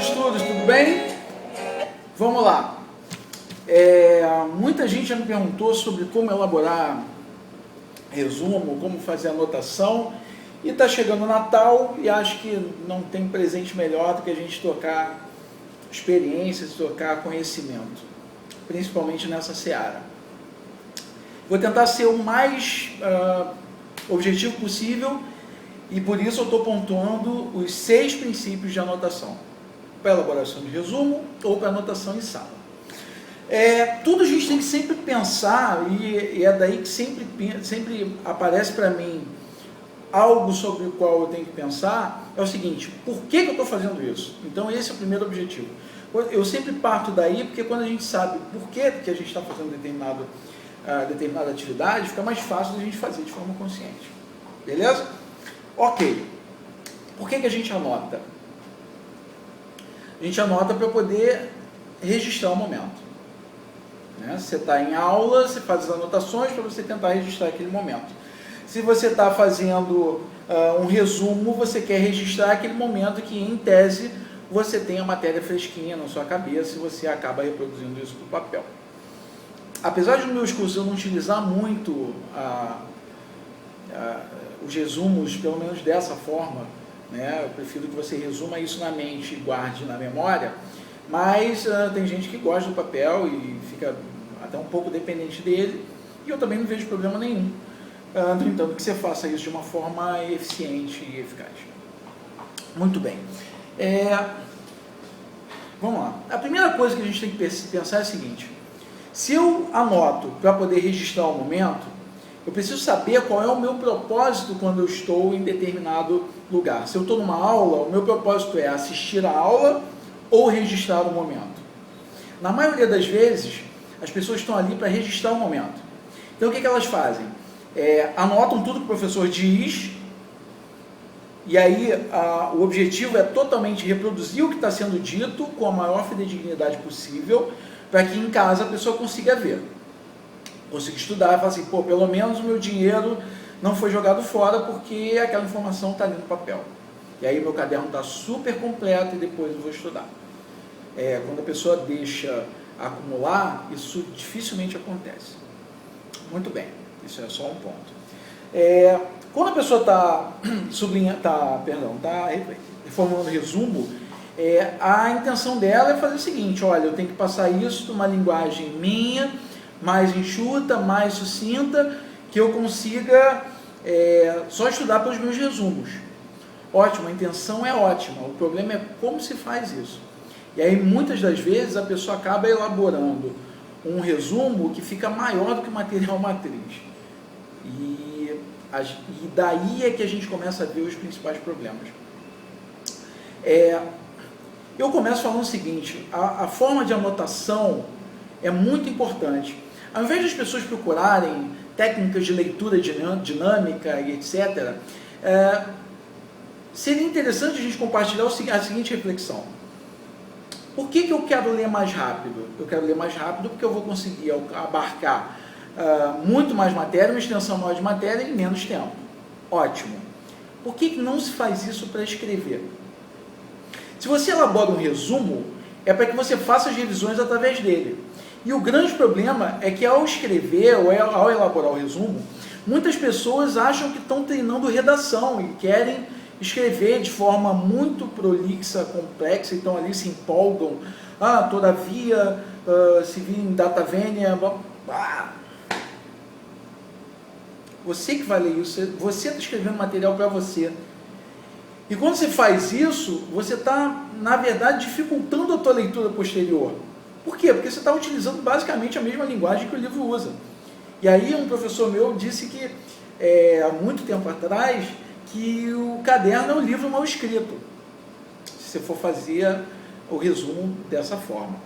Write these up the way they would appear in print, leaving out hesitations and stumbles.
estudos, tudo bem? Vamos lá. Muita gente já me perguntou sobre como elaborar resumo, como fazer anotação, e está chegando o Natal e acho que não tem presente melhor do que a gente trocar experiências, trocar conhecimento, principalmente nessa seara. Vou tentar ser o mais objetivo possível e por isso eu estou pontuando os 6 princípios de anotação para elaboração de resumo ou para anotação em sala. Tudo a gente tem que sempre pensar, e é daí que sempre aparece para mim algo sobre o qual eu tenho que pensar, é o seguinte: por que eu estou fazendo isso? Então esse é o primeiro objetivo. Eu sempre parto daí, porque quando a gente sabe por que a gente está fazendo determinada atividade, fica mais fácil de a gente fazer de forma consciente. Beleza? Ok. Por que a gente anota? A gente anota para poder registrar o momento. Você está em aula, você faz as anotações para você tentar registrar aquele momento. Se você está fazendo um resumo, você quer registrar aquele momento que, em tese, você tem a matéria fresquinha na sua cabeça e você acaba reproduzindo isso para o papel. Apesar de nos meus cursos eu não utilizar muito os resumos, pelo menos dessa forma, eu prefiro que você resuma isso na mente e guarde na memória, mas tem gente que gosta do papel e fica até um pouco dependente dele, e eu também não vejo problema nenhum. No entanto, que você faça isso de uma forma eficiente e eficaz. Muito bem. Vamos lá. A primeira coisa que a gente tem que pensar é a seguinte: se eu anoto para poder registrar o momento, eu preciso saber qual é o meu propósito quando eu estou em determinado lugar. Se eu estou numa aula, o meu propósito é assistir a aula ou registrar o momento. Na maioria das vezes, as pessoas estão ali para registrar o momento. Então, o que elas fazem? Anotam tudo que o professor diz, e aí o objetivo é totalmente reproduzir o que está sendo dito com a maior fidedignidade possível, para que em casa a pessoa consiga ver, consiga estudar e falar assim: pô, pelo menos o meu dinheiro não foi jogado fora porque aquela informação está ali no papel. E aí meu caderno está super completo e depois eu vou estudar. Quando a pessoa deixa acumular, isso dificilmente acontece. Muito bem, isso é só um ponto. Quando a pessoa está reformulando resumo, a intenção dela é fazer o seguinte: olha, eu tenho que passar isso numa linguagem minha, mais enxuta, mais sucinta, que eu consiga só estudar pelos meus resumos. Ótimo, a intenção é ótima, o problema é como se faz isso. E aí muitas das vezes a pessoa acaba elaborando um resumo que fica maior do que o material matriz. E daí é que a gente começa a ver os principais problemas. Eu começo falando o seguinte: a forma de anotação é muito importante. Ao invés das pessoas procurarem técnicas de leitura dinâmica e etc., seria interessante a gente compartilhar a seguinte reflexão: por que eu quero ler mais rápido? Eu quero ler mais rápido porque eu vou conseguir abarcar muito mais matéria, uma extensão maior de matéria em menos tempo. Ótimo. Por que não se faz isso para escrever? Se você elabora um resumo, é para que você faça as revisões através dele. E o grande problema é que ao escrever ou ao elaborar o resumo, muitas pessoas acham que estão treinando redação e querem escrever de forma muito prolixa, complexa, então ali se empolgam. Todavia, se vir em data vênia, você que vai ler isso, você está escrevendo material para você. E quando você faz isso, você está, na verdade, dificultando a tua leitura posterior. Por quê? Porque você está utilizando basicamente a mesma linguagem que o livro usa. E aí um professor meu disse que, há muito tempo atrás, que o caderno é um livro mal escrito, se você for fazer o resumo dessa forma.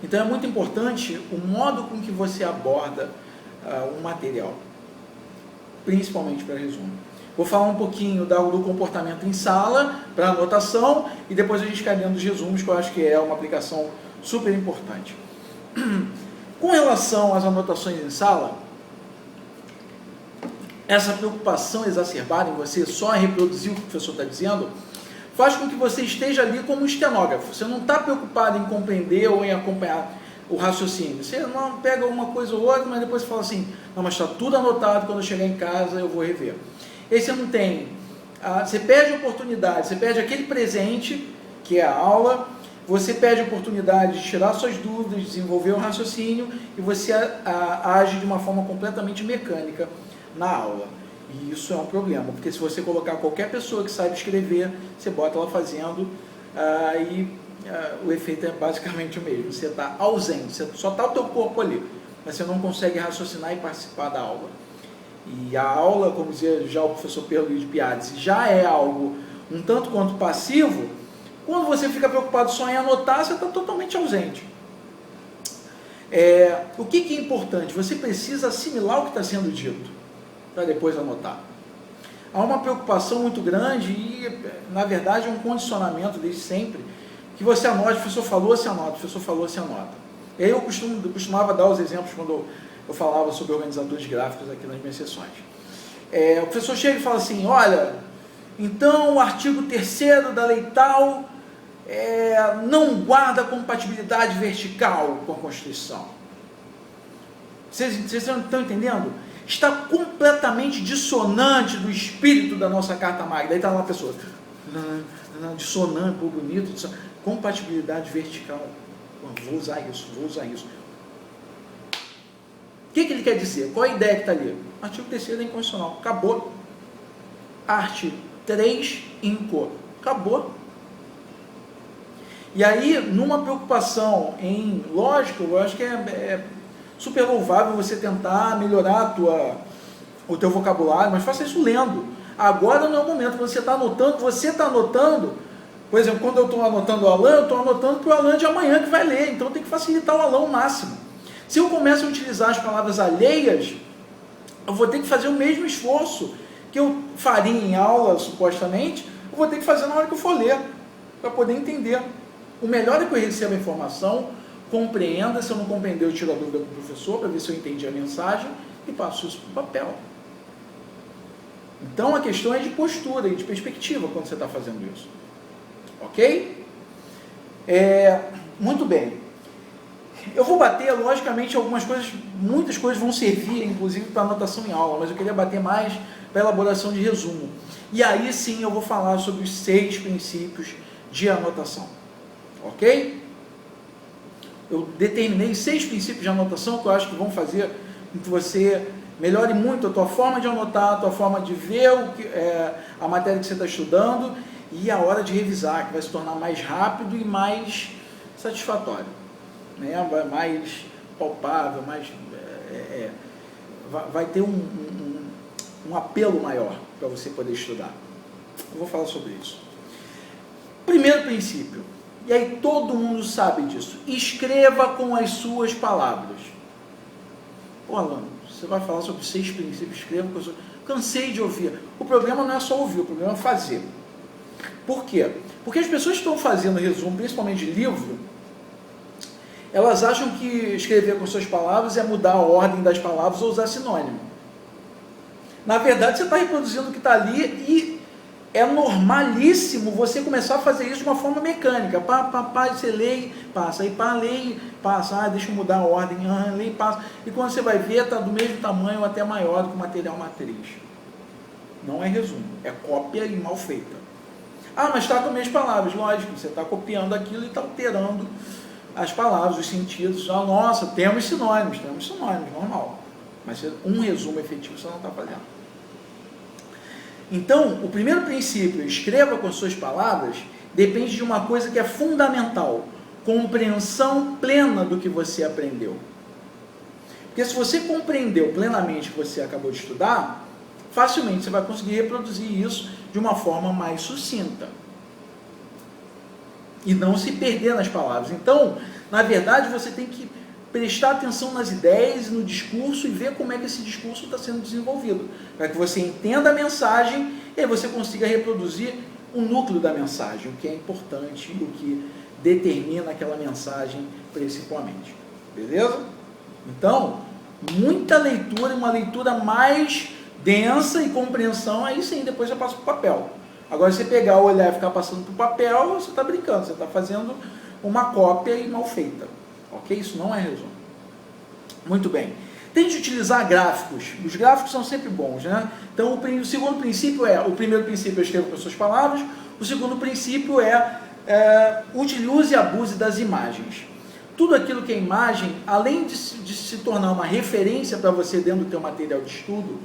Então é muito importante o modo com que você aborda um material, principalmente para resumo. Vou falar um pouquinho do comportamento em sala, para anotação, e depois a gente cai dentro dos resumos, que eu acho que é uma aplicação super importante. Com relação às anotações em sala, essa preocupação exacerbada em você só reproduzir o que o professor está dizendo faz com que você esteja ali como um estenógrafo. Você não está preocupado em compreender ou em acompanhar o raciocínio. Você não pega uma coisa ou outra, mas depois você fala assim, não, mas está tudo anotado, quando eu chegar em casa eu vou rever. E aí você não tem, você perde a oportunidade, você perde aquele presente, que é a aula, você perde a oportunidade de tirar suas dúvidas, desenvolver um raciocínio, e você age de uma forma completamente mecânica na aula. E isso é um problema, porque se você colocar qualquer pessoa que saiba escrever, você bota ela fazendo, o efeito é basicamente o mesmo. Você está ausente, você só está o teu corpo ali, mas você não consegue raciocinar e participar da aula. E a aula, como dizia já o professor Pedro Luiz Piazzi, já é algo um tanto quanto passivo. Quando você fica preocupado só em anotar, você está totalmente ausente. O que é importante? Você precisa assimilar o que está sendo dito, para depois anotar. Há uma preocupação muito grande e, na verdade, um condicionamento desde sempre, que você anote, o professor falou, se anota, o professor falou, se anota. E aí eu costumava dar os exemplos quando eu falava sobre organizadores gráficos aqui nas minhas sessões. O professor chega e fala assim, olha, então o artigo 3º da lei tal não guarda compatibilidade vertical com a Constituição. Vocês estão entendendo? Está completamente dissonante do espírito da nossa Carta Magna. Daí está lá uma pessoa, dissonante, pô, bonito, compatibilidade vertical. Vou usar isso. O que ele quer dizer? Qual a ideia que está ali? Artigo 3º é inconstitucional. Acabou. Art. 3 inco. Acabou. E aí, numa preocupação em lógica, eu acho que é super louvável você tentar melhorar o teu vocabulário, mas faça isso lendo. Agora não é o momento, você está anotando, por exemplo, quando eu estou anotando o Alan, eu estou anotando para o Alan de amanhã que vai ler, então tem que facilitar o Alan ao máximo. Se eu começo a utilizar as palavras alheias, eu vou ter que fazer o mesmo esforço que eu faria em aula, supostamente, eu vou ter que fazer na hora que eu for ler, para poder entender. O melhor é que eu receba a informação, compreenda, se eu não compreender, eu tiro a dúvida com o professor, para ver se eu entendi a mensagem, e passo isso para o papel. Então a questão é de postura e de perspectiva quando você está fazendo isso. Ok? Muito bem. Eu vou bater, logicamente, muitas coisas vão servir, inclusive, para anotação em aula, mas eu queria bater mais para elaboração de resumo. E aí sim eu vou falar sobre os 6 princípios de anotação. Ok? Eu determinei 6 princípios de anotação que eu acho que vão fazer com que você melhore muito a tua forma de anotar, a tua forma de ver a matéria que você está estudando e a hora de revisar, que vai se tornar mais rápido e mais satisfatório, né? Mais palpável, vai ter um apelo maior para você poder estudar. Eu vou falar sobre isso. Primeiro princípio, e aí todo mundo sabe disso, escreva com as suas palavras. Pô, Alan, você vai falar sobre 6 princípios, escreva com as suas... Cansei de ouvir. O problema não é só ouvir, o problema é fazer. Por quê? Porque as pessoas que estão fazendo resumo, principalmente de livro, elas acham que escrever com suas palavras é mudar a ordem das palavras ou usar sinônimo. Na verdade, você está reproduzindo o que está ali e é normalíssimo você começar a fazer isso de uma forma mecânica. Você lê, passa. Aí lê, passa. Deixa eu mudar a ordem. Lê, passa. E quando você vai ver, está do mesmo tamanho ou até maior do que o material matriz. Não é resumo, é cópia e mal feita. Mas está com as mesmas palavras. Lógico, você está copiando aquilo e está alterando as palavras, os sentidos. Nossa, temos sinônimos, normal. Mas um resumo efetivo você não está fazendo. Então, o primeiro princípio, escreva com as suas palavras, depende de uma coisa que é fundamental: compreensão plena do que você aprendeu. Porque se você compreendeu plenamente o que você acabou de estudar, facilmente você vai conseguir reproduzir isso de uma forma mais sucinta. E não se perder nas palavras. Então, na verdade, você tem que prestar atenção nas ideias e no discurso e ver como é que esse discurso está sendo desenvolvido, para que você entenda a mensagem e aí você consiga reproduzir o núcleo da mensagem, o que é importante e o que determina aquela mensagem principalmente. Beleza? Então, muita leitura, uma leitura mais densa e compreensão, aí sim, depois eu passo para o papel. Agora, você pegar, olhar e ficar passando para o papel, você está brincando, você está fazendo uma cópia e mal feita. Ok? Isso não é resumo. Muito bem. Tente utilizar gráficos. Os gráficos são sempre bons, né? Então, o segundo princípio o primeiro princípio eu escrevo com as suas palavras, o segundo princípio utilize e abuse das imagens. Tudo aquilo que é imagem, além de se tornar uma referência para você dentro do teu material de estudo,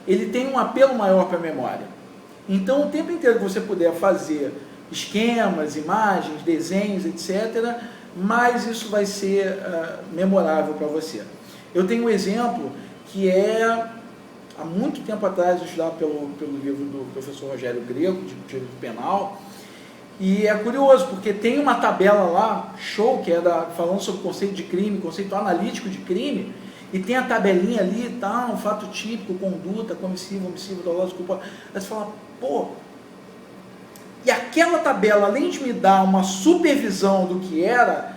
ele tem um apelo maior para a memória. Então, o tempo inteiro que você puder fazer esquemas, imagens, desenhos, etc., mais isso vai ser memorável para você. Eu tenho um exemplo que há muito tempo atrás, eu estudava pelo livro do professor Rogério Greco, de Direito Penal, e é curioso, porque tem uma tabela lá, show, que falando sobre conceito de crime, conceito analítico de crime, e tem a tabelinha ali, um fato típico, conduta, comissivo, omissivo, doloso, culpa. Aí você fala, pô, e aquela tabela, além de me dar uma supervisão do que era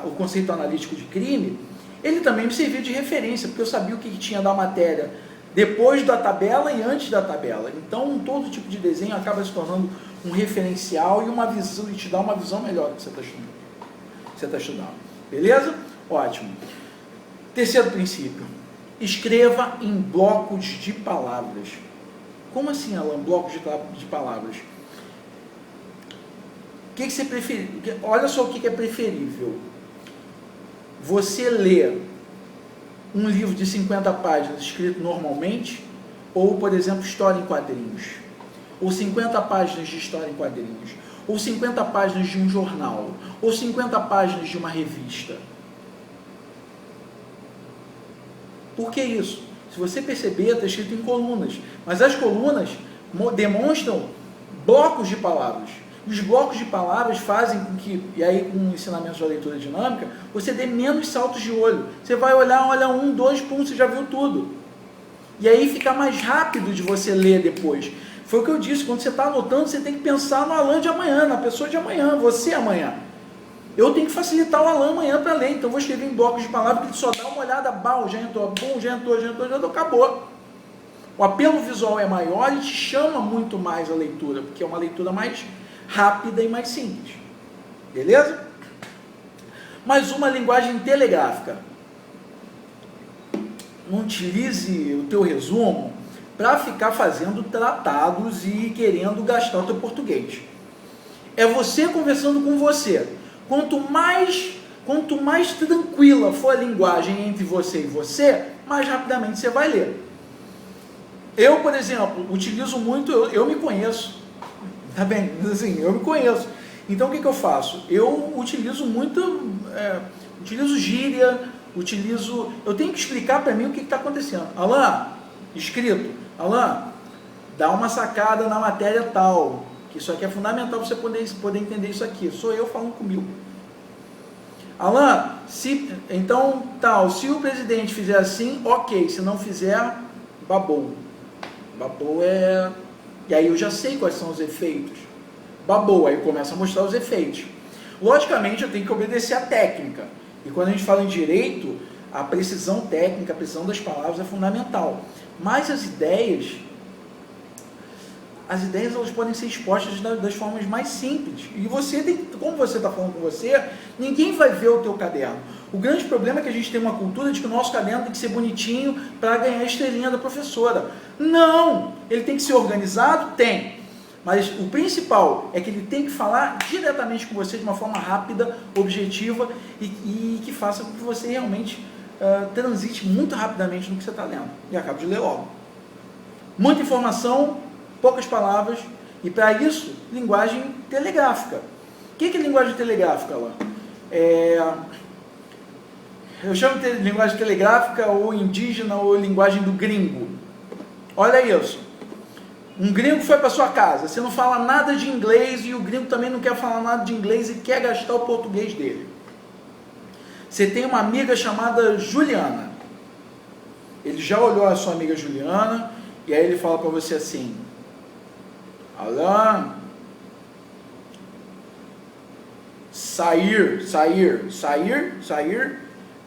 o conceito analítico de crime, ele também me servia de referência, porque eu sabia o que tinha da matéria depois da tabela e antes da tabela. Então, todo tipo de desenho acaba se tornando um referencial e uma visão, e te dá uma visão melhor do que você está estudando. Beleza? Ótimo. Terceiro princípio. Escreva em blocos de palavras. Como assim, Alan? Blocos de palavras? O que você prefere? Olha só o que é preferível. Você lê um livro de 50 páginas escrito normalmente, ou, por exemplo, história em quadrinhos, ou 50 páginas de história em quadrinhos, ou 50 páginas de um jornal, ou 50 páginas de uma revista. Por que isso? Se você perceber, está escrito em colunas, mas as colunas demonstram blocos de palavras. Os blocos de palavras fazem com que, e aí com ensinamentos da leitura dinâmica, você dê menos saltos de olho. Você vai olhar, olha 1, 2, pum, você já viu tudo. E aí fica mais rápido de você ler depois. Foi o que eu disse, quando você está anotando, você tem que pensar no Alan de amanhã, na pessoa de amanhã, você amanhã. Eu tenho que facilitar o Alan amanhã para ler, então eu vou escrever em blocos de palavras, que ele só dá uma olhada, já entrou, bom, já entrou, acabou. O apelo visual é maior e te chama muito mais a leitura, porque é uma leitura mais rápida e mais simples. Beleza? Mais uma linguagem telegráfica. Não utilize o teu resumo para ficar fazendo tratados e querendo gastar o teu português. É você conversando com você. Quanto mais tranquila for a linguagem entre você e você, mais rapidamente você vai ler. Eu, por exemplo, utilizo muito, eu me conheço, tá bem? Assim, eu me conheço. Então, o que eu faço? Eu utilizo muito, utilizo gíria, eu tenho que explicar para mim o que está acontecendo. Alan, escrito, Alan, dá uma sacada na matéria tal, que isso aqui é fundamental para você poder entender isso aqui. Sou eu falando comigo. Alan, se o presidente fizer assim, ok, se não fizer, babou. Babou e aí eu já sei quais são os efeitos. Babou, aí começa a mostrar os efeitos. Logicamente, eu tenho que obedecer a técnica. E quando a gente fala em direito, a precisão técnica, a precisão das palavras é fundamental. Mas as ideias elas podem ser expostas das formas mais simples. E como você está falando com você, ninguém vai ver o teu caderno. O grande problema é que a gente tem uma cultura de que o nosso caderno tem que ser bonitinho para ganhar a estrelinha da professora. Não! Ele tem que ser organizado? Tem. Mas o principal é que ele tem que falar diretamente com você de uma forma rápida, objetiva e que faça com que você realmente transite muito rapidamente no que você está lendo. E acabe de ler logo. Muita informação, poucas palavras, e para isso, linguagem telegráfica. O que é linguagem telegráfica, lá? Eu chamo de linguagem telegráfica, ou indígena, ou linguagem do gringo. Olha isso. Um gringo foi para sua casa, você não fala nada de inglês, e o gringo também não quer falar nada de inglês e quer gastar o português dele. Você tem uma amiga chamada Juliana. Ele já olhou a sua amiga Juliana, e aí ele fala para você assim: Alan, sair,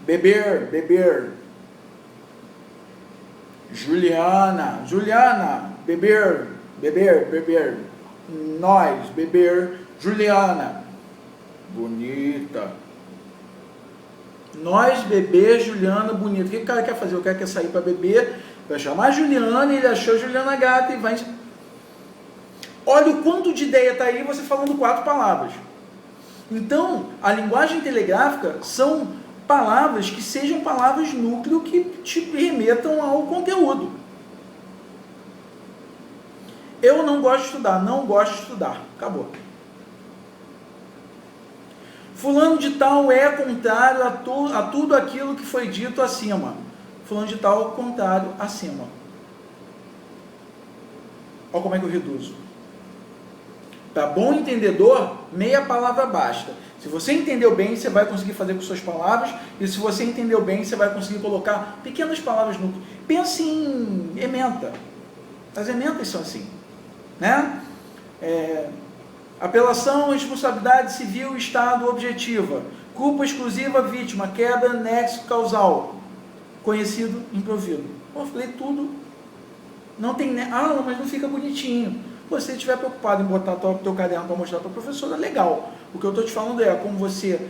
beber. Juliana, beber. beber, beber, nós, beber, Juliana, bonita, nós, beber, Juliana, bonita. O que o cara quer fazer? O cara quer sair para beber, vai chamar a Juliana, ele achou a Juliana gata e vai... Olha o quanto de ideia está aí você falando 4 palavras. Então, a linguagem telegráfica são palavras que sejam palavras núcleo que te remetam ao conteúdo. Eu não gosto de estudar, não gosto de estudar. Acabou. Fulano de tal é contrário a tudo aquilo que foi dito acima. Fulano de tal, contrário, acima. Olha como é que eu reduzo. Para bom entendedor, meia palavra basta. Se você entendeu bem, você vai conseguir fazer com suas palavras, e se você entendeu bem, você vai conseguir colocar pequenas palavras no... Pense em ementa. As ementas são assim, né? Apelação, responsabilidade civil, estado, objetiva. Culpa exclusiva, vítima, queda, nexo causal. Conhecido, improvido. Eu falei tudo. Não tem... mas não fica bonitinho. Se você estiver preocupado em botar o teu caderno para mostrar para a professora, legal. O que eu estou te falando é como você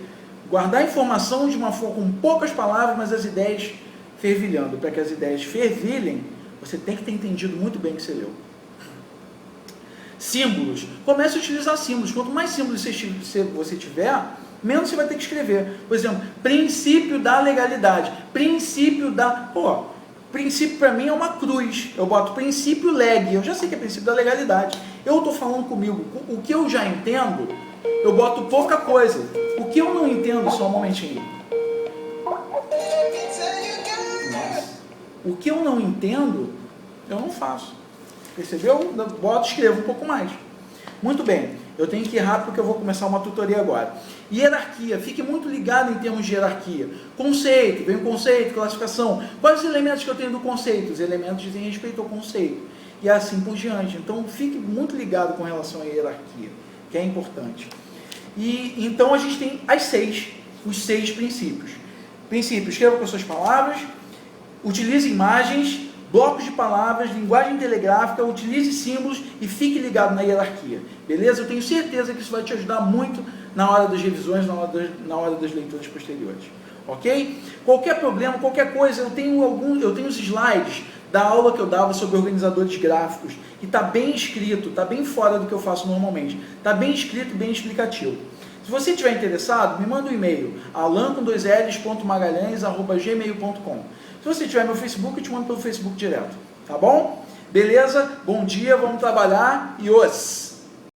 guardar a informação de uma forma com poucas palavras, mas as ideias fervilhando. Para que as ideias fervilhem, você tem que ter entendido muito bem o que você leu. Símbolos. Comece a utilizar símbolos. Quanto mais símbolos você tiver, menos você vai ter que escrever. Por exemplo, princípio da legalidade. Princípio da... princípio para mim é uma cruz. Eu boto princípio leg. Eu já sei que é princípio da legalidade. Eu estou falando comigo. O que eu já entendo, eu boto pouca coisa. O que eu não entendo, só um momentinho. O que eu não entendo, eu não faço. Percebeu? Boto, escrevo um pouco mais. Muito bem. Eu tenho que ir rápido porque eu vou começar uma tutoria agora. Hierarquia. Fique muito ligado em termos de hierarquia. Conceito. Vem o conceito, classificação. Quais os elementos que eu tenho do conceito? Os elementos dizem respeito ao conceito. E assim por diante. Então, fique muito ligado com relação à hierarquia, que é importante. E então, a gente tem os 6 princípios. Princípio, escreva com as suas palavras. Utilize imagens, blocos de palavras, linguagem telegráfica, utilize símbolos e fique ligado na hierarquia. Beleza? Eu tenho certeza que isso vai te ajudar muito na hora das revisões, na hora das leituras posteriores. Ok? Qualquer problema, qualquer coisa, eu tenho os slides da aula que eu dava sobre organizadores gráficos, que está bem escrito, está bem fora do que eu faço normalmente. Está bem escrito, bem explicativo. Se você estiver interessado, me manda um e-mail, alan.magalhães@gmail.com. Se você tiver meu Facebook, eu te mando pelo Facebook direto. Tá bom? Beleza? Bom dia, vamos trabalhar e os...